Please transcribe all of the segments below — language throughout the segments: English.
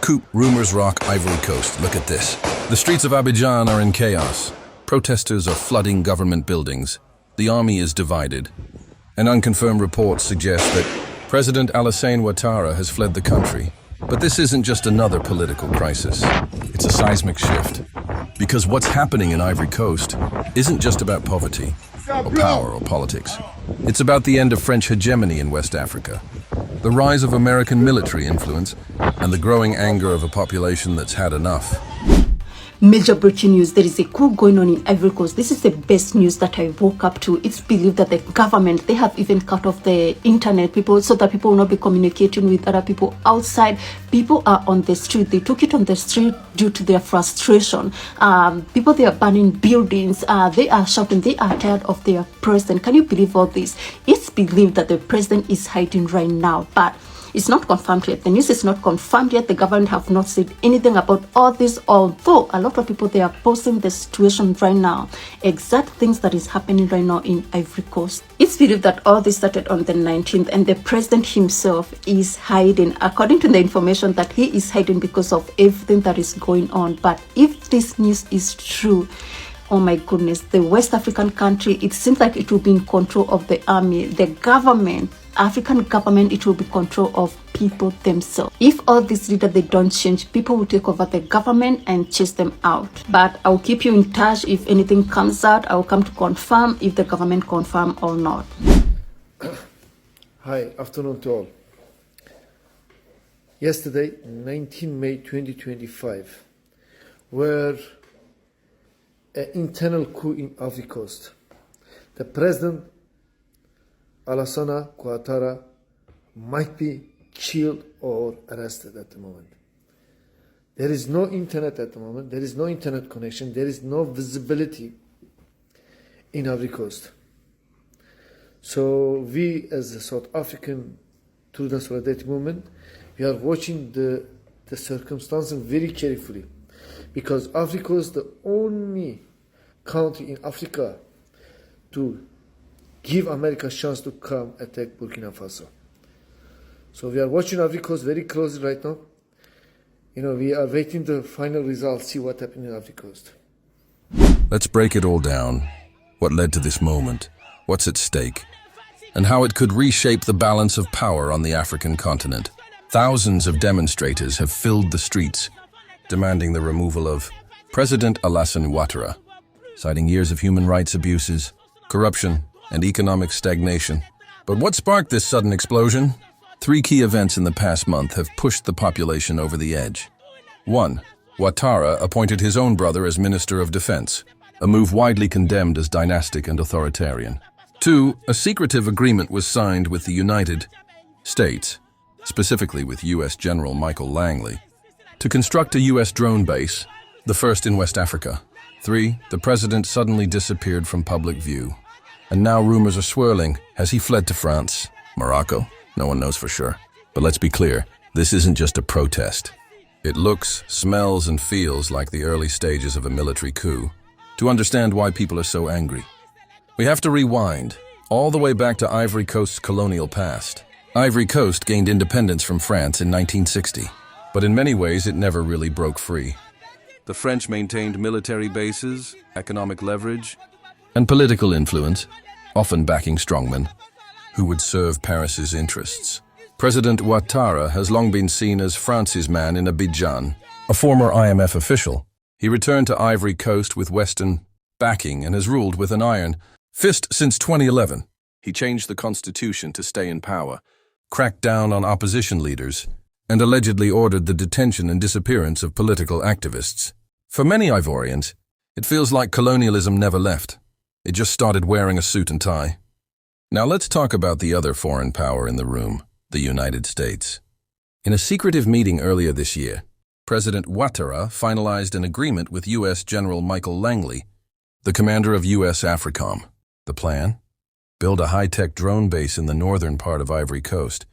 Coup rumors rock Ivory Coast. Look at this. The streets of Abidjan are in chaos. Protesters are flooding government buildings. The army is divided. And unconfirmed reports suggest that President Alassane Ouattara has fled the country. But this isn't just another political crisis. It's a seismic shift. Because what's happening in Ivory Coast isn't just about poverty, or power, or politics. It's about the end of French hegemony in West Africa, the rise of American military influence, and the growing anger of a population that's had enough. Major breaking news. There is a coup going on in Ivory Coast. This is the best news that I woke up to. It's believed that the government, they have even cut off the internet people so that people will not be communicating with other people outside. People are on the street. They took it on the street due to their frustration. People, they are burning buildings. They are shouting. They are tired of their president. Can you believe all this? It's believed that the president is hiding right now, but it's not confirmed yet. The news is not confirmed yet. The government have not said anything about all this, although a lot of people, they are posting the situation right now, exact things that is happening right now in Ivory Coast. It's believed that all this started on the 19th, and the president himself is hiding, according to the information, that he is hiding because of everything that is going on. But if this news is true, oh my goodness, the West African country, it seems like it will be in control of the army, the government, African government. It will be control of people themselves. If all these leaders, they don't change, people will take over the government and chase them out. But I'll keep you in touch. If anything comes out, I'll come to confirm if the government confirm or not. Hi, afternoon to all. Yesterday, 19 May 2025, were an internal coup in Ivory Coast. The President Alassane Ouattara might be killed or arrested at the moment. There is no internet at the moment. There is no internet connection. There is no visibility in Ivory Coast. So we, as the South African Student Solidarity Movement, we are watching the circumstances very carefully, because Africa is the only country in Africa to give America a chance to come attack Burkina Faso. So we are watching Ivory Coast very closely right now. We are waiting the final results, see what happened in Ivory Coast. Let's break it all down. What led to this moment? What's at stake? And how it could reshape the balance of power on the African continent. Thousands of demonstrators have filled the streets, demanding the removal of President Alassane Ouattara, citing years of human rights abuses, corruption, and economic stagnation. But what sparked this sudden explosion? 3 key events in the past month have pushed the population over the edge. 1. Ouattara appointed his own brother as Minister of Defense, a move widely condemned as dynastic and authoritarian. 2. A secretive agreement was signed with the United States, specifically with U.S. General Michael Langley, to construct a U.S. drone base, the first in West Africa. 3. The president suddenly disappeared from public view. And now rumors are swirling. Has he fled to France? Morocco? No one knows for sure. But let's be clear, this isn't just a protest. It looks, smells, and feels like the early stages of a military coup. To understand why people are so angry, we have to rewind all the way back to Ivory Coast's colonial past. Ivory Coast gained independence from France in 1960, but in many ways it never really broke free. The French maintained military bases, economic leverage, and political influence, often backing strongmen who would serve Paris's interests. President Ouattara has long been seen as France's man in Abidjan. A former IMF official, he returned to Ivory Coast with Western backing and has ruled with an iron fist since 2011. He changed the constitution to stay in power, cracked down on opposition leaders, and allegedly ordered the detention and disappearance of political activists. For many Ivorians, it feels like colonialism never left. It just started wearing a suit and tie. Now let's talk about the other foreign power in the room, the United States. In a secretive meeting earlier this year, President Ouattara finalized an agreement with U.S. General Michael Langley, the commander of U.S. AFRICOM. The plan? Build a high-tech drone base in the northern part of Ivory Coast,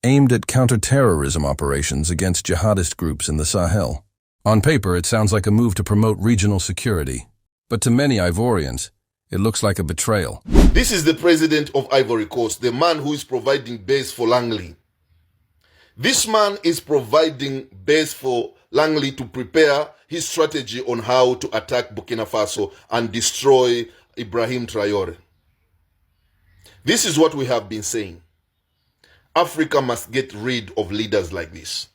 aimed at counter-terrorism operations against jihadist groups in the Sahel. On paper, it sounds like a move to promote regional security, but to many Ivorians, it looks like a betrayal. This is the president of Ivory Coast, the man who is providing base for Langley. This man is providing base for Langley to prepare his strategy on how to attack Burkina Faso and destroy Ibrahim Traore. This is what we have been saying. Africa must get rid of leaders like this.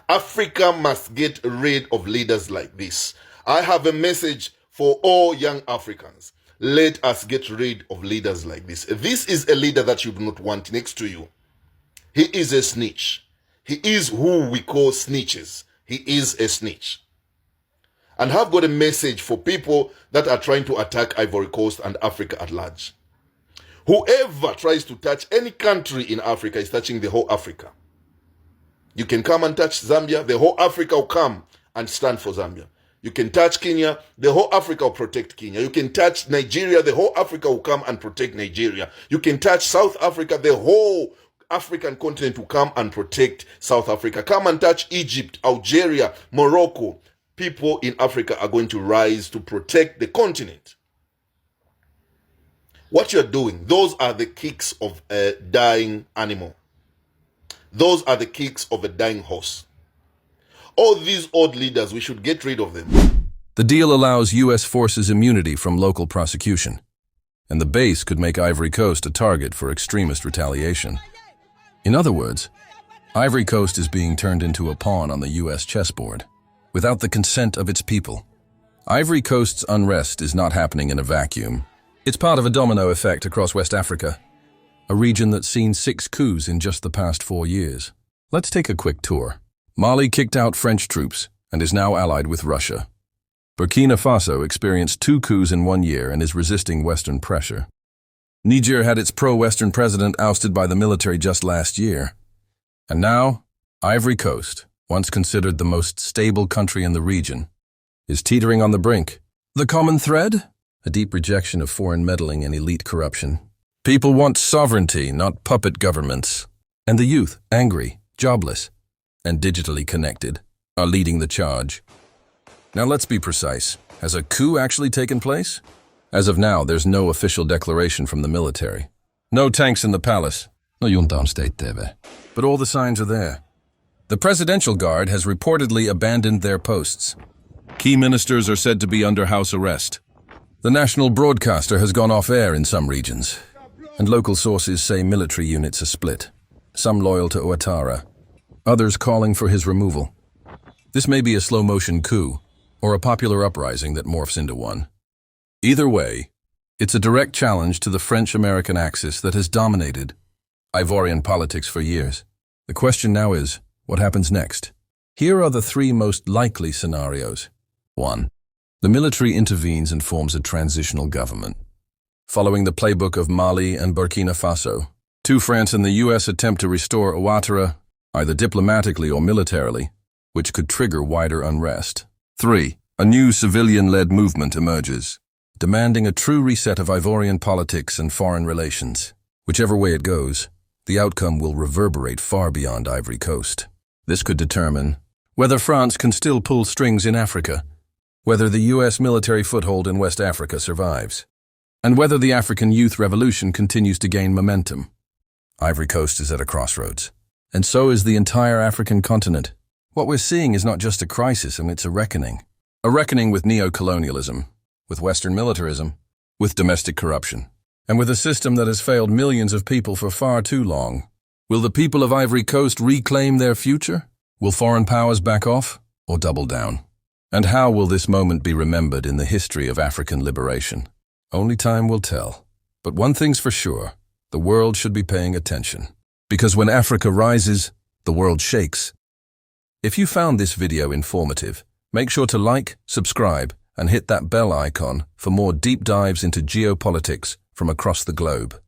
Africa must get rid of leaders like this. I have a message for all young Africans. Let us get rid of leaders like this. This is a leader that you do not want next to you. He is a snitch. He is who we call snitches. He is a snitch. And I've got a message for people that are trying to attack Ivory Coast and Africa at large. Whoever tries to touch any country in Africa is touching the whole Africa. You can come and touch Zambia, the whole Africa will come and stand for Zambia. You can touch Kenya, the whole Africa will protect Kenya. You can touch Nigeria, the whole Africa will come and protect Nigeria. You can touch South Africa, the whole African continent will come and protect South Africa. Come and touch Egypt, Algeria, Morocco. People in Africa are going to rise to protect the continent. What you're doing, those are the kicks of a dying animal. Those are the kicks of a dying horse. All these old leaders, we should get rid of them. The deal allows U.S. forces immunity from local prosecution, and the base could make Ivory Coast a target for extremist retaliation. In other words, Ivory Coast is being turned into a pawn on the U.S. chessboard, without the consent of its people. Ivory Coast's unrest is not happening in a vacuum. It's part of a domino effect across West Africa, a region that's seen 6 coups in just the past 4 years. Let's take a quick tour. Mali kicked out French troops and is now allied with Russia. Burkina Faso experienced 2 coups in 1 year and is resisting Western pressure. Niger had its pro-Western president ousted by the military just last year. And now, Ivory Coast, once considered the most stable country in the region, is teetering on the brink. The common thread? A deep rejection of foreign meddling and elite corruption. People want sovereignty, not puppet governments. And the youth, angry, jobless, and digitally connected, are leading the charge. Now let's be precise. Has a coup actually taken place? As of now, there's no official declaration from the military. No tanks in the palace. No juntan state TV. But all the signs are there. The Presidential Guard has reportedly abandoned their posts. Key ministers are said to be under house arrest. The national broadcaster has gone off air in some regions, and local sources say military units are split, some loyal to Ouattara, others calling for his removal. This may be a slow-motion coup, or a popular uprising that morphs into one. Either way, it's a direct challenge to the French-American axis that has dominated Ivorian politics for years. The question now is, what happens next? Here are the 3 most likely scenarios. 1. The military intervenes and forms a transitional government. Following the playbook of Mali and Burkina Faso, 2. France and the U.S. attempt to restore Ouattara, either diplomatically or militarily, which could trigger wider unrest. 3. A new civilian-led movement emerges, demanding a true reset of Ivorian politics and foreign relations. Whichever way it goes, the outcome will reverberate far beyond Ivory Coast. This could determine whether France can still pull strings in Africa, whether the U.S. military foothold in West Africa survives, and whether the African youth revolution continues to gain momentum. Ivory Coast is at a crossroads, and so is the entire African continent. What we're seeing is not just a crisis, and it's a reckoning. A reckoning with neo-colonialism, with Western militarism, with domestic corruption, and with a system that has failed millions of people for far too long. Will the people of Ivory Coast reclaim their future? Will foreign powers back off or double down? And how will this moment be remembered in the history of African liberation? Only time will tell. But one thing's for sure, the world should be paying attention. Because when Africa rises, the world shakes. If you found this video informative, make sure to like, subscribe, and hit that bell icon for more deep dives into geopolitics from across the globe.